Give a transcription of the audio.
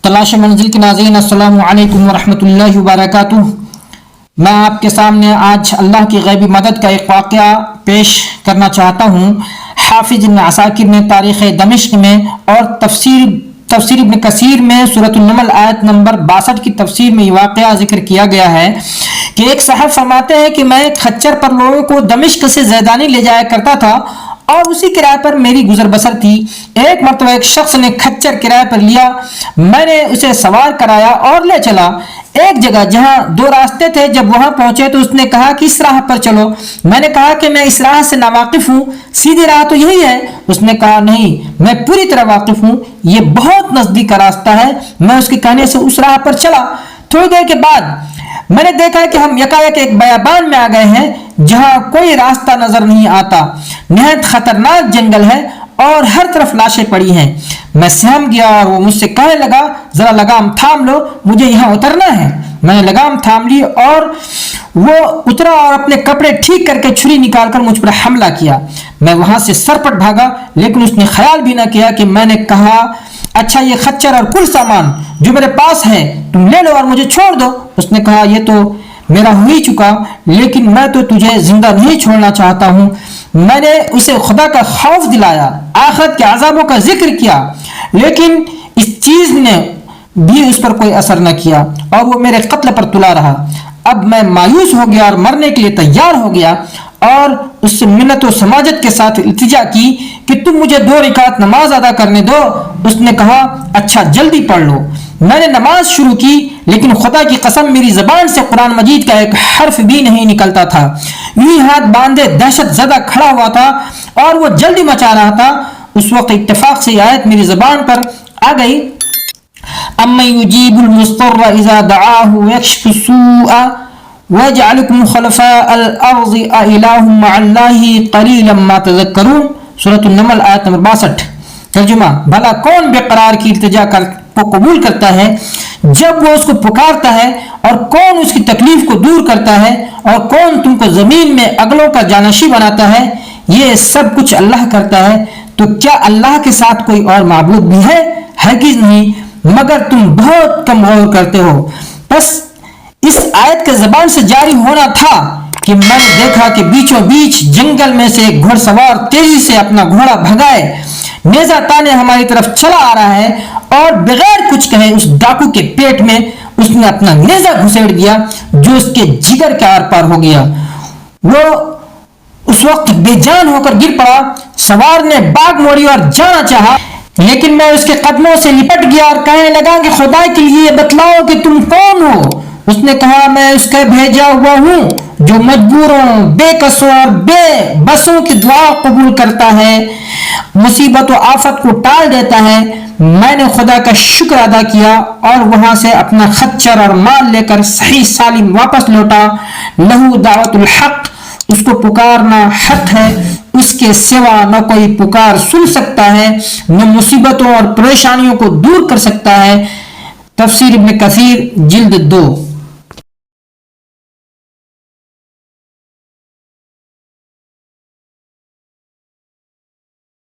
तलाश मंजिल के नाज़रीन अस्सलामु अलैकुम वरहमतुल्लाहि वबरकातुह। मैं आपके सामने आज अल्लाह की गैबी मदद का एक वाक़या पेश करना चाहता हूँ। हाफिज इब्न असाकिर ने तारीख़ दमिश्क में और तफसीर इब्न कसीर में सूरतुन नमल आयत नंबर 62 की तफसीर में ये वाक़या जिक्र किया गया है कि एक साहब फरमाते हैं कि मैं खच्चर पर लोगों को दमिश्क से ज़ैदानी ले जाया करता था और उसी किराए पर मेरी गुजर बसर थी। एक मरतबा एक शख्स ने खच्चर किराए पर लिया, मैंने उसे सवार कराया और ले चला एक जगह जहां दो रास्ते थे। जब वहां पहुंचे तो उसने कहा कि इस राह पर चलो। मैंने कहा कि मैं इस राह से नावाकिफ हूँ, सीधी राह तो यही है। उसने कहा नहीं, मैं पूरी तरह वाकिफ हूँ, ये बहुत नजदीक का रास्ता है। मैं उसके कहने से उस राह पर चला। थोड़ी देर के बाद मैंने देखा कि हम यकायक एक बयाबान में आ गए हैं जहां कोई रास्ता नजर नहीं आता। निहायत खतरनाक जंगल है और हर तरफ लाशें पड़ी हैं। मैं सहम गया और वो मुझसे कहने लगा, जरा लगाम थाम लो, मुझे यहाँ उतरना है। मैंने लगाम थाम ली और वो उतरा और अपने कपड़े ठीक करके छुरी निकालकर मुझ पर हमला किया। मैं वहां से सरपट भागा, लेकिन उसने ख्याल भी न किया कि मैंने कहा, अच्छा ये खच्चर और कुल सामान जो मेरे पास है तुम ले लो और मुझे छोड़ दो। उसने कहा, ये तो मेरा हो ही चुका, लेकिन मैं तो तुझे जिंदा नहीं छोड़ना चाहता हूँ। मैंने उसे खुदा का खौफ दिलाया, आखिरत के अजाबों का जिक्र किया, लेकिन इस चीज ने भी उस पर कोई असर न किया और वो मेरे कत्ल पर तुला रहा। अब मैं मायूस हो गया और मरने के लिए तैयार हो गया और उससे मिन्नत और समाजत के साथ इल्तिजा की कि तुम मुझे 2 रकात नमाज अदा करने दो। उसने कहा, अच्छा जल्दी पढ़ लो। मैंने नमाज शुरू की, लेकिन खुदा की कसम मेरी जबान से कुरान मजीद का एक हर्फ भी नहीं निकलता था। यूं ही हाथ बांधे दहशत ज़दा खड़ा हुआ था और वो जल्दी मचा रहा था। उस वक्त इत्तेफाक से आयत मेरी जबान पर आ गई, अम्मन युजीबुल मुस्तर्र इज़ा दआहु वयक्शिफु सूअ वयजअलुकुम खलफाअल अर्ज़ि अइलाहुम मअल्लाहि क़लीलन मा तज़क्करून। सूरतुन नमल आयत नंबर 62। तर्जुमा, भला कौन बेकरार की इल्तिजा को कबूल करता है जब वो उसको पुकारता है, और कौन उसकी तकलीफ को दूर करता है, और कौन तुमको जमीन में अगलों का जानशी बनाता है। ये सब कुछ अल्लाह करता है, तो क्या अल्लाह के साथ कोई और माबूद भी है? हरगिज़ नहीं, मगर तुम बहुत कम गौर करते हो। बस इस आयत के जबान से जारी होना था कि मैंने देखा कि बीचों बीच जंगल में से एक घुड़सवार तेजी से अपना घोड़ा भगाए नेजा ताने हमारी तरफ चला आ रहा है और बगैर कुछ कहे उस डाकू के पेट में उसने अपना नेजा घुसेड़ दिया जो उसके जिगर के आर पार हो गया। वो उस वक्त बेजान होकर गिर पड़ा। सवार ने बाग मोड़ी और जाना चाहा, लेकिन मैं उसके कदमों से लिपट गया और कहने लगा कि खुदा के लिए बतलाओ कि तुम कौन हो। उसने कहा, मैं उसका भेजा हुआ हूँ जो मजबूरों, बेकसों और बेबसों की दुआ कबूल करता है, मुसीबत और आफत को टाल देता है। मैंने खुदा का शुक्र अदा किया और वहां से अपना खच्चर और माल लेकर सही सालिम वापस लौटा। लहू दावतुल हक, उसको पुकारना हक है, उसके सिवा न कोई पुकार सुन सकता है, न मुसीबतों और परेशानियों को दूर कर सकता है। तफसीर इब्न कसीर जिल्द 2।